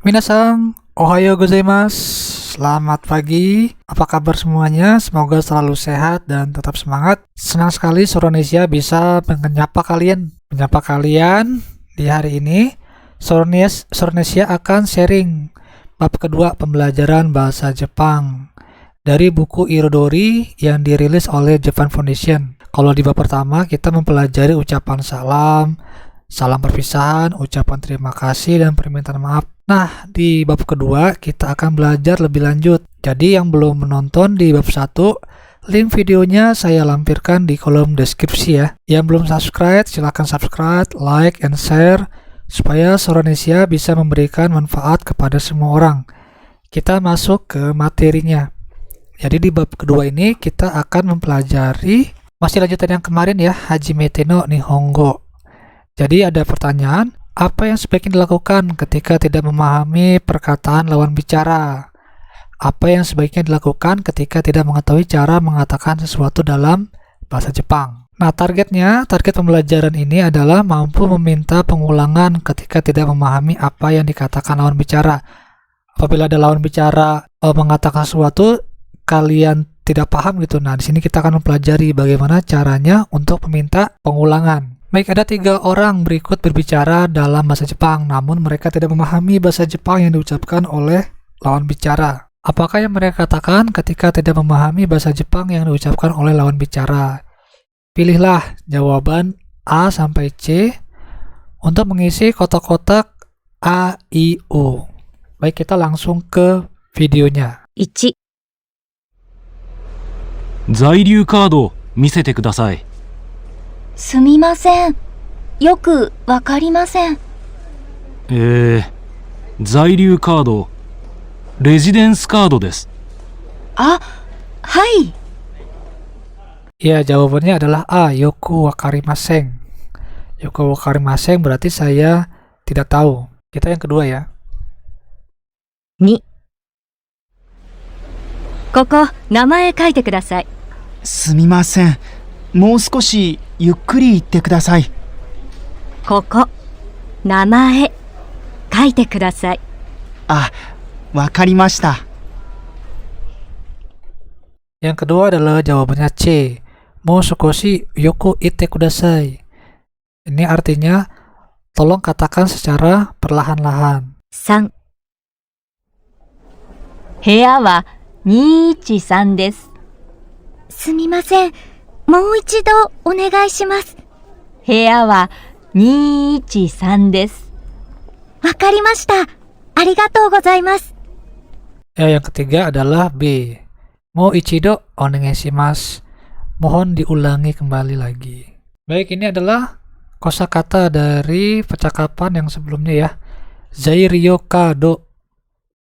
Minasang, ohayo gozaimasu. Selamat pagi. Apa kabar semuanya? Semoga selalu sehat dan tetap semangat. Senang sekali Soronesia bisa menyapa kalian. Di hari ini, Soronesia akan sharing bab kedua pembelajaran bahasa Jepang dari buku Irodori yang dirilis oleh Japan Foundation. Kalau di bab pertama kita mempelajari ucapan salam perpisahan, ucapan terima kasih, dan permintaan maaf. Nah, di bab kedua kita akan belajar lebih lanjut. Jadi yang belum menonton di bab 1, link videonya saya lampirkan di kolom deskripsi ya. Yang belum subscribe, silahkan subscribe, like, and share, supaya Soronesia bisa memberikan manfaat kepada semua orang. Kita masuk ke materinya. Jadi di bab kedua ini kita akan mempelajari, masih lanjutan yang kemarin ya, Hajimete no Nihongo. Jadi ada pertanyaan, apa yang sebaiknya dilakukan ketika tidak memahami perkataan lawan bicara? Apa yang sebaiknya dilakukan ketika tidak mengetahui cara mengatakan sesuatu dalam bahasa Jepang? Nah, target pembelajaran ini adalah mampu meminta pengulangan ketika tidak memahami apa yang dikatakan lawan bicara. Apabila ada lawan bicara mengatakan sesuatu, kalian tidak paham gitu. Nah, di sini kita akan mempelajari bagaimana caranya untuk meminta pengulangan. Baik, ada 3 orang berikut berbicara dalam bahasa Jepang, namun mereka tidak memahami bahasa Jepang yang diucapkan oleh lawan bicara. Apakah yang mereka katakan ketika tidak memahami bahasa Jepang yang diucapkan oleh lawan bicara? Pilihlah jawaban A sampai C untuk mengisi kotak-kotak A, I, U. Baik, kita langsung ke videonya. 1、在留カード見せてください。すみません。よくわかりません。在留カード、レジデンスカードです。あ、はい。Ya, jawabannya adalah A, yoku wakarimasen. Yoku wakarimasen berarti saya tidak tahu. Kita yang kedua ya. 2、ここ、名前書いてください。すみません。もう少しゆっくり言ってください。ここ、名前書いてください。あ、わかりました。Yang kedua adalah jawabannya C. Mo sukoshi yoku ite kudasai. Ini artinya tolong katakan secara perlahan-lahan. 3、部屋は213です。すみません。もう一度お願いします。部屋は213です。わかりました。ありがとうございます。Ya, yang ketiga adalah B. Mo ichido onegaishimasu. Mohon diulangi kembali lagi. Baik, ini adalah kosakata dari percakapan yang sebelumnya ya. Zairyo kado,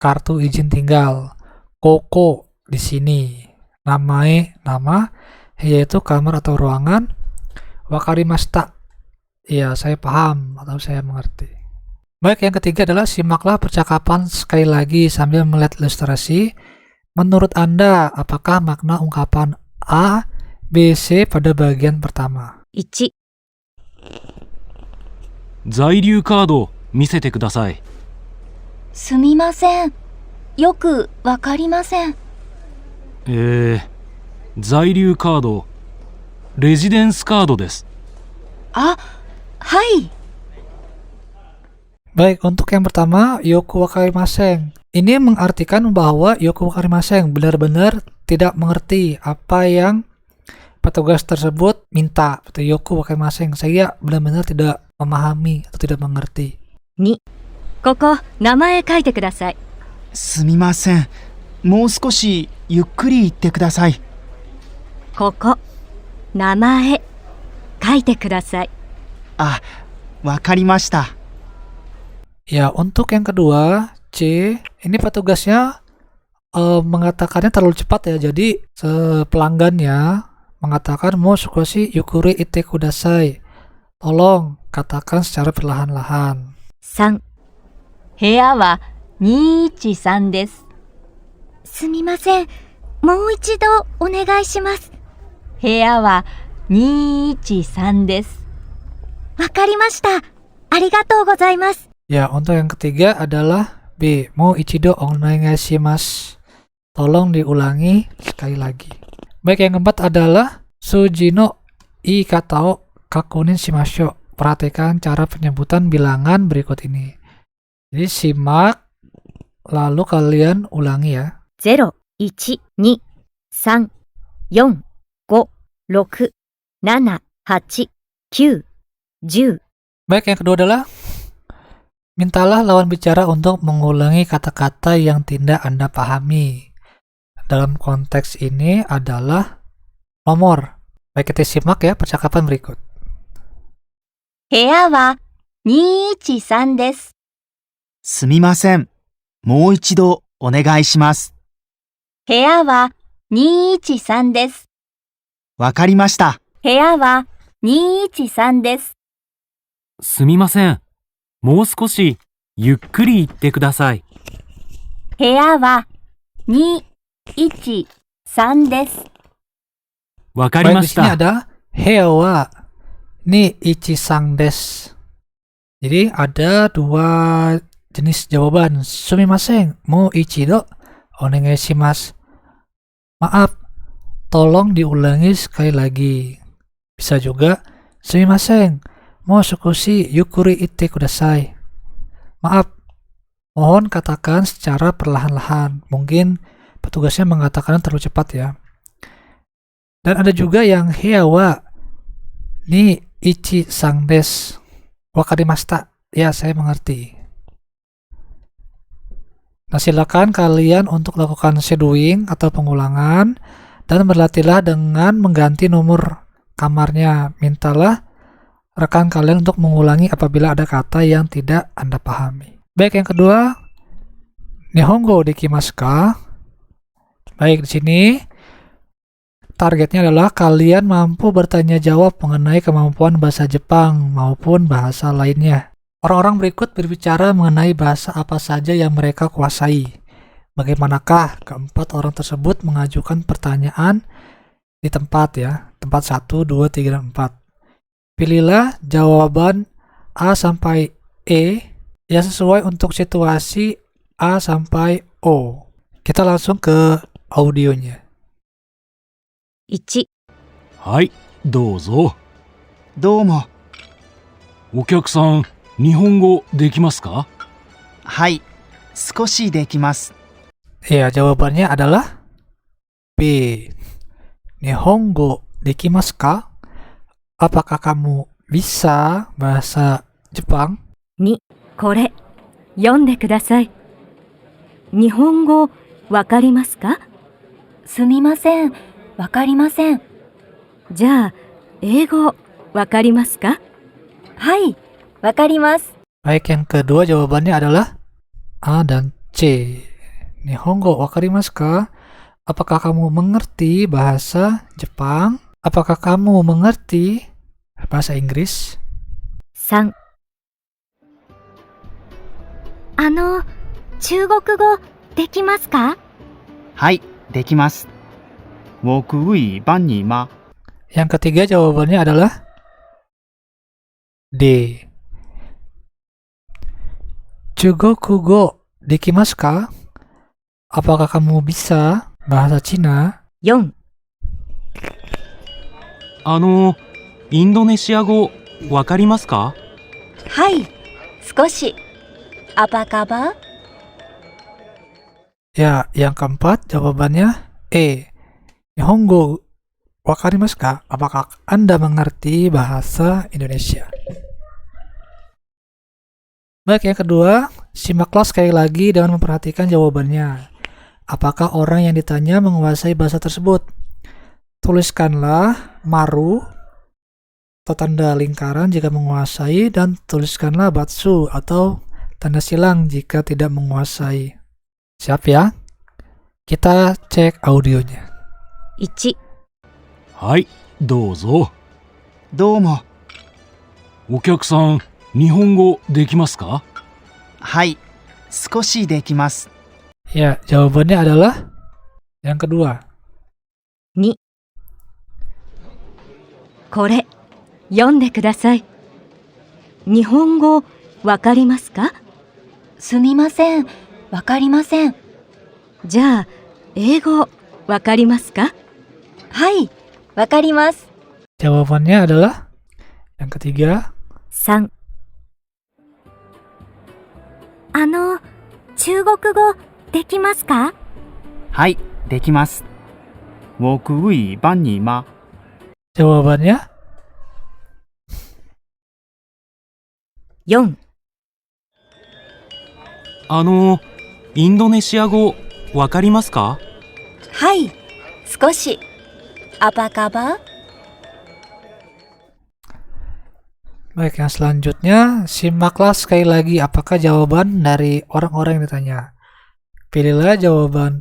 kartu izin tinggal. Koko, di sini. Namae, nama, yaitu kamar atau ruangan. Wakarimashita, ya saya paham atau saya mengerti. Baik, yang ketiga adalah simaklah percakapan sekali lagi sambil melihat ilustrasi. Menurut Anda, apakah makna ungkapan A, B, C pada bagian pertama? 1、在留カード見せてください。すみません。よくわかりません。在留カード、レジデンスカードです。あ、はい。Baik, untuk yang pertama, yoku wakarimasen. Ini mengartikan bahwa yoku wakarimasen benar-benar tidak mengerti apa yang petugas tersebut minta. Yoku wakarimasen, saya benar-benar tidak memahami atau tidak mengerti. 2、ここ、名前書いてください。すみません。もう少しゆっくり言ってください。ここ、名前書いてください。あ、わかりました。 Ya, untuk yang kedua, C, ini petugasnya mengatakannya terlalu cepat ya. Jadi pelanggannya mengatakan mo sukoshi yukuri ite kudasai. Tolong katakan secara perlahan-lahan. 3、部屋は213です。すみません。もう一度お願いします。部屋は213です。わかりました。ありがとうございます。Ya, untuk yang ketiga adalah B. Mo ichido onegaishimasu. Tolong diulangi sekali lagi. Baik, yang keempat adalah Suji no iikata o kakunin shimashou. Perhatikan cara penyebutan bilangan berikut ini. Jadi simak, lalu kalian ulangi ya. 0、1、2、3、4、5、6、7、8、9、10。 Baik, yang kedua adalah mintalah lawan bicara untuk mengulangi kata-kata yang tidak Anda pahami. Dalam konteks ini adalah nomor. Baik, kita simak ya percakapan berikut. 部屋は213です。すみません。もう一度お願いします。部屋は213です。わかりました。部屋は213です。すみません。もう少しゆっくり言ってください。部屋は213です。わかり Baik, ま di し sini た。 ada hewa ni ichisang des. Jadi ada dua jenis jawaban. Sumimasen, mo ichido onegaishimasu. Maaf, tolong diulangi sekali lagi. Bisa juga sumimasen, mo sukushi yukuri itte kudasai. Maaf, mohon katakan secara perlahan-lahan. Mungkin petugasnya mengatakan terlalu cepat ya. Dan ada juga yang hewa ni ichi sang des. Wakarimashita. Ya, saya mengerti. Nah, silakan kalian untuk lakukan shadowing atau pengulangan dan berlatihlah dengan mengganti nomor kamarnya. Mintalah rekan kalian untuk mengulangi apabila ada kata yang tidak Anda pahami. Baik, yang kedua, Nihongo dekimasu ka? Baik, di sini targetnya adalah kalian mampu bertanya jawab mengenai kemampuan bahasa Jepang maupun bahasa lainnya. Orang-orang berikut berbicara mengenai bahasa apa saja yang mereka kuasai. Bagaimanakah keempat orang tersebut mengajukan pertanyaan di tempat ya, tempat 1, 2, 3, dan 4. Pilihlah jawaban A sampai E yang sesuai untuk situasi A sampai O. Kita langsung ke audionya. 1、はい、どうぞ。どうも。お客さん、日本語できますか？はい。少しできます。 Ya, jawabannya adalah B. Nihongo dekimasu ka? Apakah kamu bisa bahasa Jepang? 2、これ、読んでください。日本語、わかりますか？すみません、わかりません。じゃあ、英語、わかりますか？はい、わかります。 Baik, yang kedua jawabannya adalah A dan C. Nihongo wakarimasu ka? Apakah kamu mengerti bahasa Jepang? Apakah kamu mengerti bahasa Inggris? 3、中国語できますか？はい、できます。我可以帮你吗？ Yang ketiga jawabannya adalah D. Chugokugo dekimasu ka? Apakah kamu bisa bahasa Cina? 4、インドネシア語わかりますか？はい、少し。アパカバ？ Ya, yang keempat jawabannya E. Nihongo wakarimasu ka? Apakah Anda mengerti bahasa Indonesia? Baik, yang kedua, simaklah sekali lagi dengan memperhatikan jawabannya. Apakah orang yang ditanya menguasai bahasa tersebut? Tuliskanlah maru atau tanda lingkaran jika menguasai, dan tuliskanlah batsu atau tanda silang jika tidak menguasai. Siap ya? Kita cek audionya. 1、はい、どうぞ。どうも。お客さん、日本語できますか？はい。少しできます。 Ya, jawabannya adalah yang kedua. 2、これ、読んでください。日本語、わかりますか？すみません、わかりません。じゃあ、英語わかりますか？はい、わかります。 Jawabannya adalah yang ketiga. 3. 中国語できますか？はい、できます。我可以帮你吗？ Jawabannya 4. インドネシア語わかりますか？はい、少し。Apa kabar? Baik, yang selanjutnya simaklah sekali lagi apakah jawaban dari orang-orang yang ditanya. Pilihlah jawaban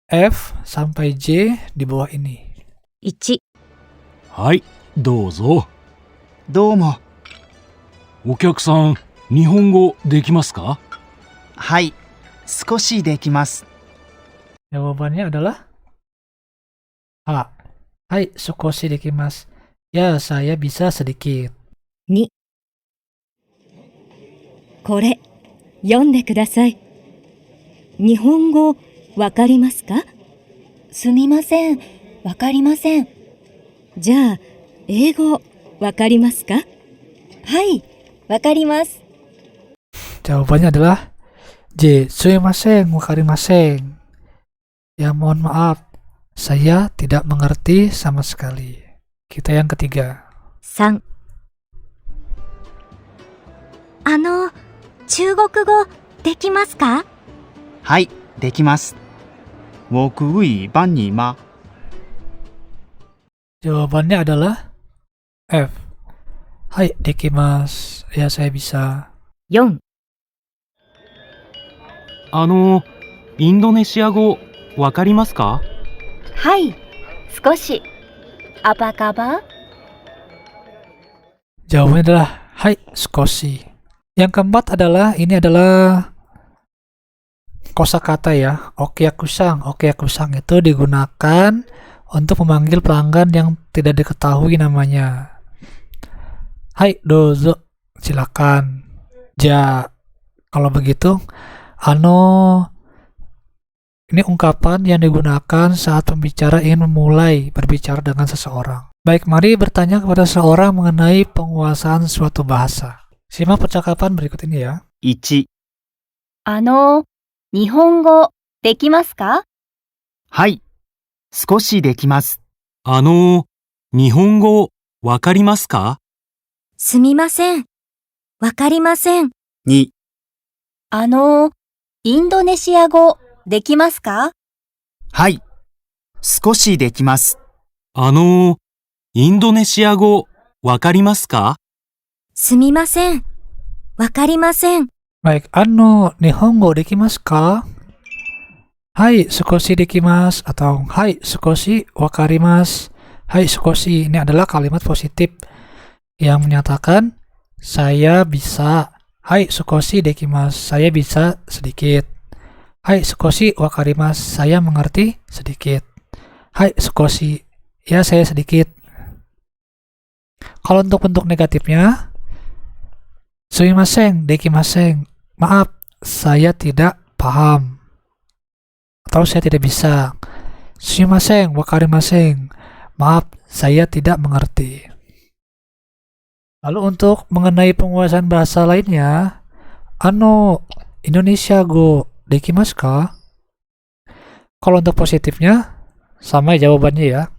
F sampai J di bawah ini. 1. はい、どうぞ。どうも。お客さん、日本語できますか？はい、少しできます。 Jawabannya adalah A. Hai, sukoshi dekimasu. Ya, saya bisa sedikit. 2. これ、読んでください。日本語わかりますか？すみません、わかりません。じゃあ、英語わかりますか？はい、わかります。 Jawabannya adalah J. Sumimasen, wakarimasen. Ya, mohon maaf, saya tidak mengerti sama sekali. Kita yang ketiga. 3. 中国語できますか？はい、できます。我可以帮你吗？ Jawabannya adalah F. Hai, dekimasu. Ya, saya bisa. 4. インドネシア語わかりますか？はい、少し。Apa kabar? Jawabannya adalah Hai, sukoshi. Yang keempat adalah, ini adalah kosakata ya. Okiakusang. Okiakusang itu digunakan untuk memanggil pelanggan yang tidak diketahui namanya. Hai, dozo. Silakan. Ja. Kalau begitu, ini ungkapan yang digunakan saat pembicara ingin memulai berbicara dengan seseorang. Baik, mari bertanya kepada seseorang mengenai penguasaan suatu bahasa. Simak percakapan berikut ini ya. 1、日本語できますか？はい、少しできます。日本語わかりますか？すみません、わかりません。 2、インドネシア語できますか？はい、少しできます。インドネシア語わかりますか？すみません、わかりません。 Baik, nihongo dekimasu ka? Hai, sukoshi dekimasu atau Hai, sukoshi wakarimasu. Hai, sukoshi ini adalah kalimat positif yang menyatakan saya bisa. Hai, sukoshi dekimasu, saya bisa sedikit. Hai, sukoshi wakarimasu, saya mengerti sedikit. Hai, sukoshi, ya saya sedikit. Kalau untuk bentuk negatifnya, sumimasen, dekimasen, maaf, saya tidak paham. Atau saya tidak bisa. Sumimasen, wakarimasen, maaf, saya tidak mengerti. Lalu untuk mengenai penguasaan bahasa lainnya, Indonesia go dekimasu ka? Kalau untuk positifnya, sama jawabannya ya.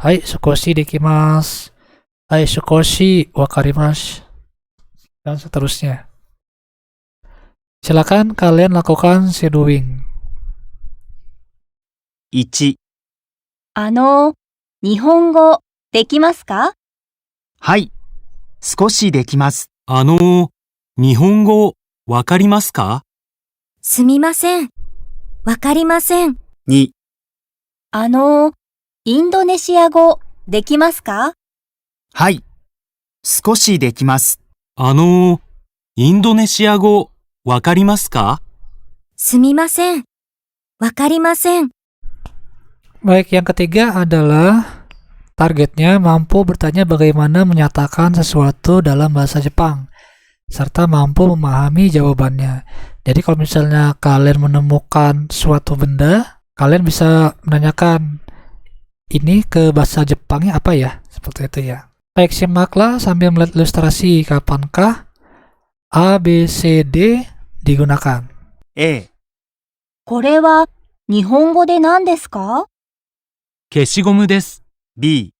Hai, sukoshi dekimasu. Hai, sukoshi wakarimasu. Dan seterusnya. Silakan kalian lakukan shadowing. 1、日本語できますか？はい、少しできます。日本語わかりますか？すみません、わかりません。 2、インドネシア語できますか？はい、少しできます。インドネシア語わかりますか？すみません、わかりません。 Baik, yang ketiga adalah targetnya mampu bertanya bagaimana menyatakan sesuatu dalam bahasa Jepang, serta mampu memahami jawabannya. Jadi kalau misalnya kalian menemukan suatu benda, kalian bisa menanyakan, ini ke bahasa Jepangnya apa ya? Seperti itu ya. Baik, simaklah sambil melihat ilustrasi kapankah A, B, C, D digunakan. A、これは日本語で何ですか？消しゴムです。 B、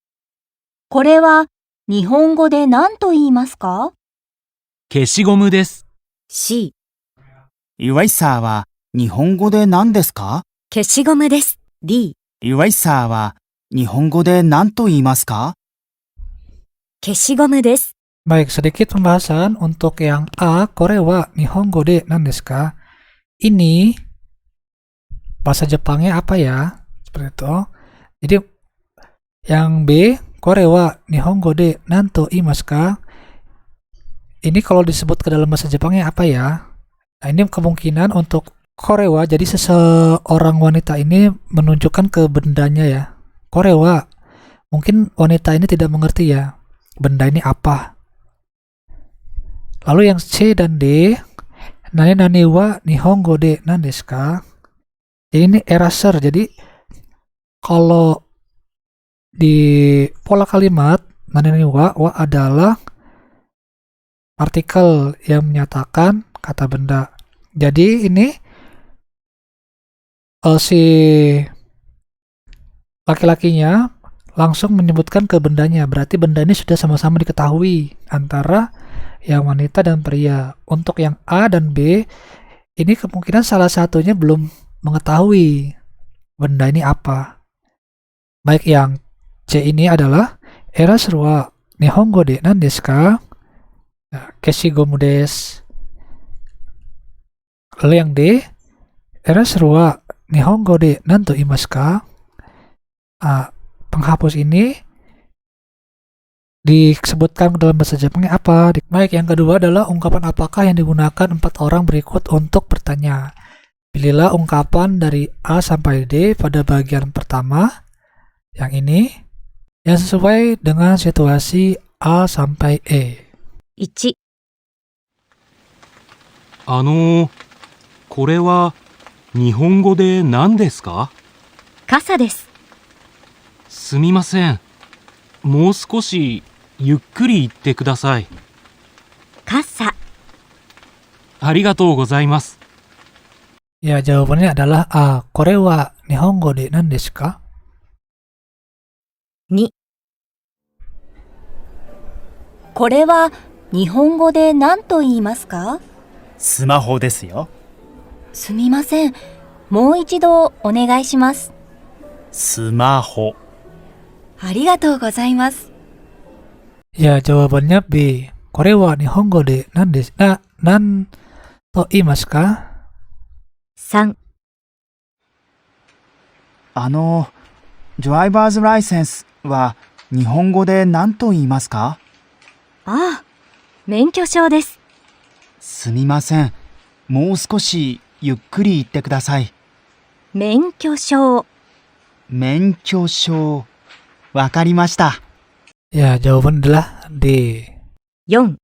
これは日本語で何と言いますか？消しゴムです。 C、イワイサーは日本語で何ですか？消しゴムです。D、イワイサーは日本語で何と言いますか？消しゴムです。 Baik, sedikit pembahasan untuk yang A, Korewa Nihongo de nandesu ka? Ini bahasa Jepangnya apa ya? Seperti itu. Jadi yang B, Korewa Nihongo de nanto imasu ka? Ini kalau disebut ke dalam bahasa Jepangnya apa ya? Nah, ini kemungkinan untuk Korewa, jadi seseorang wanita ini menunjukkan ke bendanya ya. Korewa, mungkin wanita ini tidak mengerti ya, benda ini apa. Lalu yang C dan D, nani wa nihongo de nandesu ka? Jadi ini eraser. Jadi kalau di pola kalimat nani wa adalah partikel yang menyatakan kata benda. Jadi ini si laki-lakinya langsung menyebutkan ke bendanya. Berarti benda ini sudah sama-sama diketahui antara yang wanita dan pria. Untuk yang A dan B, ini kemungkinan salah satunya belum mengetahui benda ini apa. Baik, yang C ini adalah eraser wa nihongo de nandesu ka? Keshigomu desu. Lalu yang D, eraser wa nihongo de nanto imasu ka? Penghapus ini disebutkan dalam bahasa Jepangnya apa? Baik, yang kedua adalah ungkapan apakah yang digunakan 4 orang berikut untuk bertanya. Pilihlah ungkapan dari A sampai D pada bagian pertama, yang ini, yang sesuai dengan situasi A sampai E. 1、これは日本語で何ですか？傘です。すみません。もう少しゆっくり言ってください。傘、ありがとうございます。 Ya, jawabannya adalah A. Kore wa nihongo de nandesu ka? 2、これは日本語で何と言いますか？スマホですよ。すみません。もう一度お願いします。スマホ。ありがとうございます。 Ya, jawabannya B. Kore wa nihongo de nandesu nan to imasu ka? 3、ドライバーズライセンスは日本語で何と言いますか？ああ、免許証です。すみません。もう少しゆっくり言ってください。免許証、免許証。わかりました。 Ya, jawaban adalah D. 4、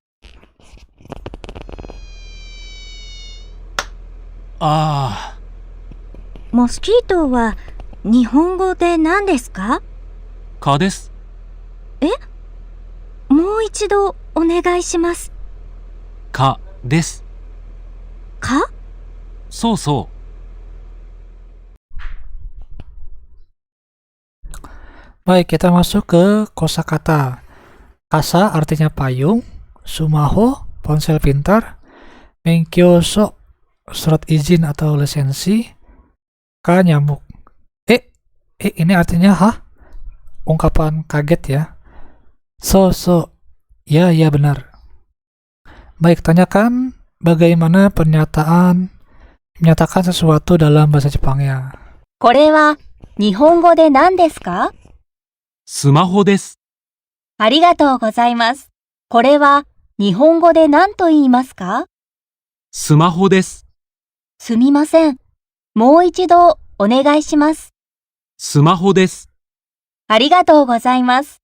あモスキートは日本語で何ですか？蚊です。もう一度お願いします。蚊です。蚊？そうそう。 Baik, kita masuk ke kosakata. Kasa artinya payung, sumaho, ponsel pintar, menkyoso, surat izin atau lisensi, ka nyamuk. Ini artinya ungkapan kaget ya. So, ya benar. Baik, tanyakan bagaimana menyatakan sesuatu dalam bahasa Jepangnya. これは日本語で何ですか？スマホです。ありがとうございます。これは日本語で何と言いますか？スマホです。すみません。もう一度お願いします。スマホです。ありがとうございます。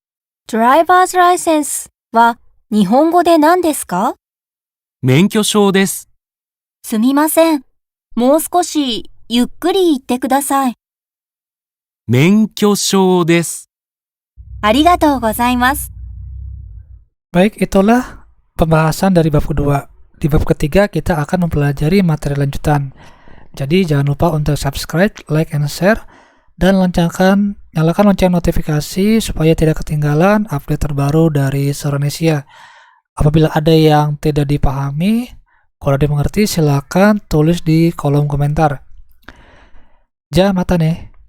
ドライバーズライセンスは日本語で何ですか？免許証です。すみません。もう少しゆっくり言ってください。免許証です。ありがとうございます。 Baik, itulah pembahasan dari bab kedua. Di bab ketiga kita akan mempelajari materi lanjutan. Jadi jangan lupa untuk subscribe, like, and share, dan nyalakan lonceng notifikasi supaya tidak ketinggalan update terbaru dari Suronesia. Apabila ada yang tidak dipahami, kalau dimengerti silakan tulis di kolom komentar. Ja, mata nih.